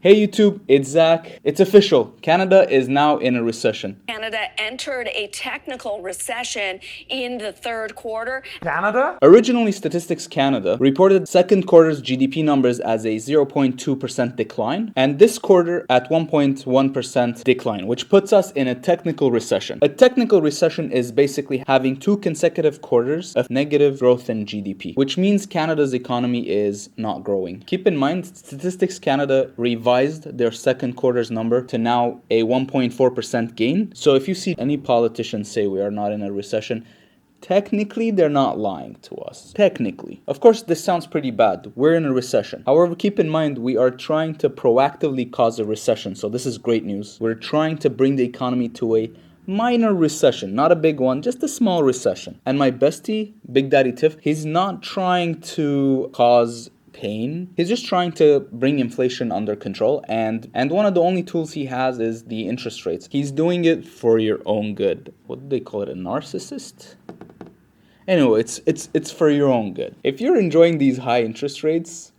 Hey YouTube, it's Zach. It's official. Canada is now in a recession. Canada entered a technical recession in the third quarter. Canada? Originally, Statistics Canada reported second quarter's GDP numbers as a 0.2% decline, and this quarter at 1.1% decline, which puts us in a technical recession. A technical recession is basically having two consecutive quarters of negative growth in GDP, which means Canada's economy is not growing. Keep in mind, Statistics Canada revised their second quarter's number to now a 1.4% gain. So if you see any politician say we are not in a recession, technically, they're not lying to us. Technically. Of course, this sounds pretty bad. We're in a recession. However, keep in mind, we are trying to proactively cause a recession. So this is great news. We're trying to bring the economy to a minor recession, not a big one, just a small recession. And my bestie, Big Daddy Tiff, he's not trying to cause pain. He's just trying to bring inflation under control, and one of the only tools he has is the interest rates. He's doing it for your own good. What do they call it? A narcissist? Anyway, it's for your own good. If you're enjoying these high interest rates,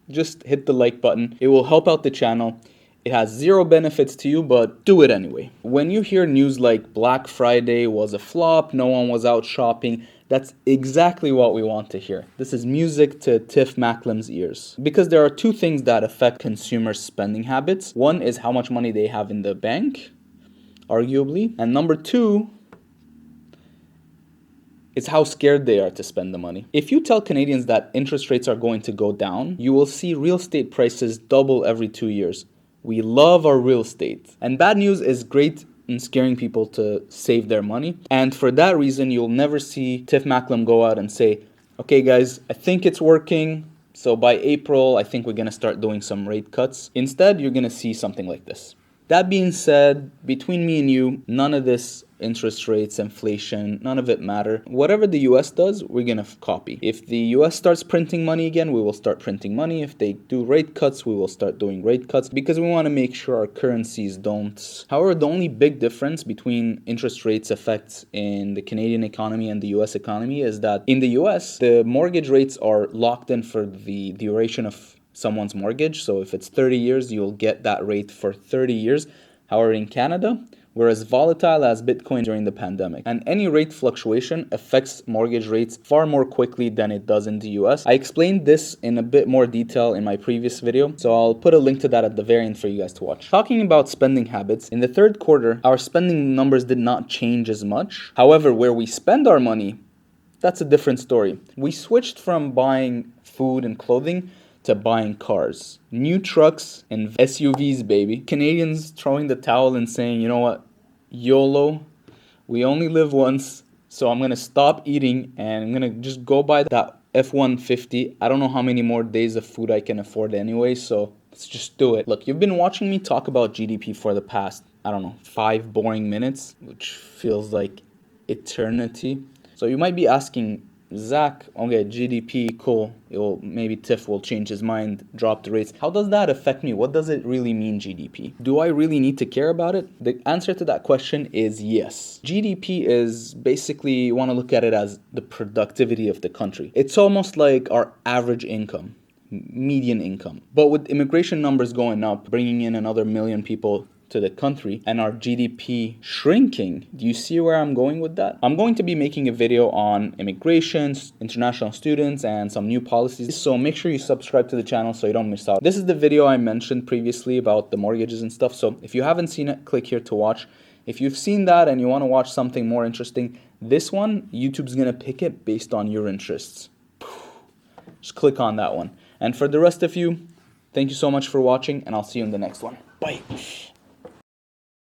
just hit the like button. It will help out the channel. It has zero benefits to you, but do it anyway. When you hear news like Black Friday was a flop, no one was out shopping, that's exactly what we want to hear. This is music to Tiff Macklem's ears. Because there are two things that affect consumers' spending habits. One is how much money they have in the bank, arguably. And number two, it's how scared they are to spend the money. If you tell Canadians that interest rates are going to go down, you will see real estate prices double every 2 years. We love our real estate. And bad news is great in scaring people to save their money. And for that reason, you'll never see Tiff Macklem go out and say, okay guys, I think it's working. So by April, I think we're gonna start doing some rate cuts. Instead, you're gonna see something like this. That being said, between me and you, none of this interest rates, inflation, none of it matter. Whatever the US does, we're gonna copy. If the US starts printing money again, we will start printing money. If they do rate cuts, we will start doing rate cuts because we want to make sure our currencies don't. However, the only big difference between interest rates effects in the Canadian economy and the US economy is that in the US, the mortgage rates are locked in for the duration of someone's mortgage. So if it's 30 years, you'll get that rate for 30 years. However, in Canada, we're as volatile as Bitcoin during the pandemic. And any rate fluctuation affects mortgage rates far more quickly than it does in the US. I explained this in a bit more detail in my previous video, so I'll put a link to that at the very end for you guys to watch. Talking about spending habits, in the third quarter, our spending numbers did not change as much. However, where we spend our money, that's a different story. We switched from buying food and clothing to buying cars. New trucks and SUVs, baby. Canadians throwing the towel and saying, you know what, YOLO, we only live once, so I'm gonna stop eating and I'm gonna just go buy that F-150. I don't know how many more days of food I can afford anyway, so let's just do it. Look, you've been watching me talk about GDP for the past, 5 boring minutes, which feels like eternity. So you might be asking, Zach, okay, GDP, cool. Maybe Tiff will change his mind, drop the rates. How does that affect me? What does it really mean, GDP? Do I really need to care about it? The answer to that question is yes. GDP is basically, you want to look at it as the productivity of the country. It's almost like our average income, median income. But with immigration numbers going up, bringing in another million people to the country and our GDP shrinking. Do you see where I'm going with that? I'm going to be making a video on immigration, international students, and some new policies. So make sure you subscribe to the channel so you don't miss out. This is the video I mentioned previously about the mortgages and stuff. So if you haven't seen it, click here to watch. If you've seen that and you want to watch something more interesting, this one, YouTube's gonna pick it based on your interests. Just click on that one. And for the rest of you, thank you so much for watching, and I'll see you in the next one. Bye.